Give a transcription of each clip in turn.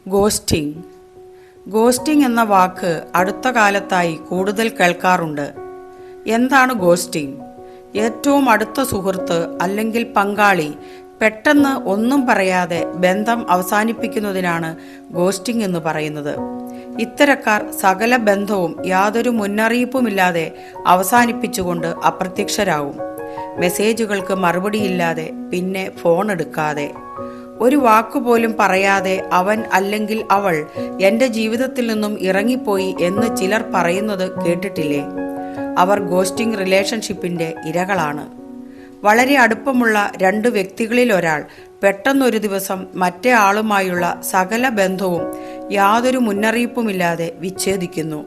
Ghosting. Ghosting എന്ന വാക്ക് അടുത്ത കാലത്തായി കൂടുതൽ കേൾക്കാറുണ്ട്. എന്താണ് ഗോസ്റ്റിംഗ്? ഏറ്റവും അടുത്ത സുഹൃത്ത് അല്ലെങ്കിൽ പങ്കാളി പെട്ടെന്ന് ഒന്നും പറയാതെ ബന്ധം അവസാനിപ്പിക്കുന്നതിനാണ് ഗോസ്റ്റിംഗ് എന്ന് പറയുന്നത്. ഇത്തരക്കാർ സകല ബന്ധവും യാതൊരു മുന്നറിയിപ്പുമില്ലാതെ അവസാനിപ്പിച്ചുകൊണ്ട് അപ്രത്യക്ഷരാകും. മെസ്സേജുകൾക്ക് മറുപടിയില്ലാതെ, പിന്നെ ഫോൺ എടുക്കാതെ, ഒരു വാക്കുപോലും പറയാതെ അവൻ അല്ലെങ്കിൽ അവൾ എൻ്റെ ജീവിതത്തിൽ നിന്നും ഇറങ്ങിപ്പോയി എന്ന് ചിലർ പറയുന്നത് കേട്ടിട്ടില്ലേ? അവർ ഗോസ്റ്റിംഗ് റിലേഷൻഷിപ്പിൻ്റെ ഇരകളാണ്. വളരെ അടുപ്പമുള്ള രണ്ട് വ്യക്തികളിൽ ഒരാൾ പെട്ടെന്നൊരു ദിവസം മറ്റേ ആളുമായുള്ള സകല ബന്ധവും യാതൊരു മുന്നറിയിപ്പുമില്ലാതെ വിച്ഛേദിക്കുന്നു.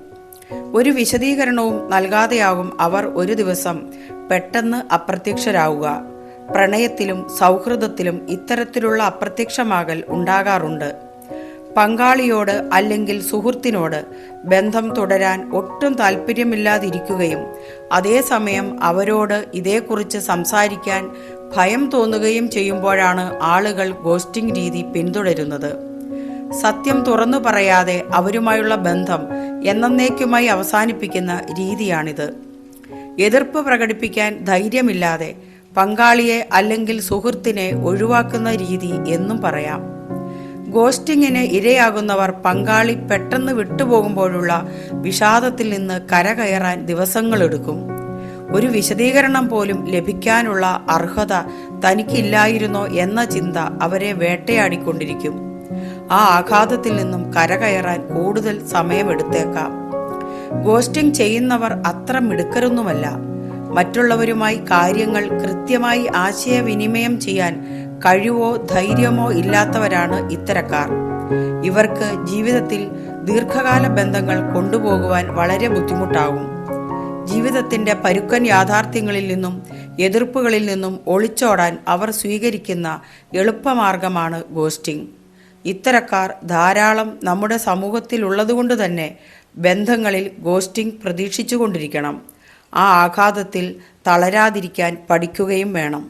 ഒരു വിശദീകരണവും നൽകാതെയാകും അവർ ഒരു ദിവസം പെട്ടെന്ന് അപ്രത്യക്ഷരാവുക. പ്രണയത്തിലും സൗഹൃദത്തിലും ഇത്തരത്തിലുള്ള അപ്രത്യക്ഷമാകൽ ഉണ്ടാകാറുണ്ട്. പങ്കാളിയോട് അല്ലെങ്കിൽ സുഹൃത്തിനോട് ബന്ധം തുടരാൻ ഒട്ടും താല്പര്യമില്ലാതിരിക്കുകയും അതേസമയം അവരോട് ഇതേക്കുറിച്ച് സംസാരിക്കാൻ ഭയം തോന്നുകയും ചെയ്യുമ്പോഴാണ് ആളുകൾ ഗോസ്റ്റിംഗ് രീതി പിന്തുടരുന്നത്. സത്യം തുറന്നു പറയാതെ അവരുമായുള്ള ബന്ധം എന്നേക്കുമായി അവസാനിപ്പിക്കുന്ന രീതിയാണിത്. എതിർപ്പ് പ്രകടിപ്പിക്കാൻ ധൈര്യമില്ലാതെ പങ്കാളിയെ അല്ലെങ്കിൽ സുഹൃത്തിനെ ഒഴിവാക്കുന്ന രീതി എന്നും പറയാം. ഗോസ്റ്റിങ്ങിന് ഇരയാകുന്നവർ പങ്കാളി പെട്ടെന്ന് വിട്ടുപോകുമ്പോഴുള്ള വിഷാദത്തിൽ നിന്ന് കരകയറാൻ ദിവസങ്ങളെടുക്കും. ഒരു വിശദീകരണം പോലും ലഭിക്കാനുള്ള അർഹത തനിക്കില്ലായിരുന്നോ എന്ന ചിന്ത അവരെ വേട്ടയാടിക്കൊണ്ടിരിക്കും. ആ ആഘാതത്തിൽ നിന്നും കരകയറാൻ കൂടുതൽ സമയമെടുത്തേക്കാം. ഗോസ്റ്റിംഗ് ചെയ്യുന്നവർ അത്ര മിടുക്കരൊന്നുമല്ല. മറ്റുള്ളവരുമായി കാര്യങ്ങൾ കൃത്യമായി ആശയവിനിമയം ചെയ്യാൻ കഴിവോ ധൈര്യമോ ഇല്ലാത്തവരാണ് ഇത്തരക്കാർ. ഇവർക്ക് ജീവിതത്തിൽ ദീർഘകാല ബന്ധങ്ങൾ കൊണ്ടുപോകുവാൻ വളരെ ബുദ്ധിമുട്ടാകും. ജീവിതത്തിന്റെ പരുക്കൻ യാഥാർത്ഥ്യങ്ങളിൽ നിന്നും എതിർപ്പുകളിൽ നിന്നും ഒളിച്ചോടാൻ അവർ സ്വീകരിക്കുന്ന എളുപ്പമാർഗമാണ് ഗോസ്റ്റിംഗ്. ഇത്തരക്കാർ ധാരാളം നമ്മുടെ സമൂഹത്തിൽ ഉള്ളതുകൊണ്ട് തന്നെ ബന്ധങ്ങളിൽ ഗോസ്റ്റിംഗ് പ്രതീക്ഷിച്ചുകൊണ്ടിരിക്കണം. ആ ആഘാതത്തിൽ തളരാതിരിക്കാൻ പഠിക്കുകയും വേണം.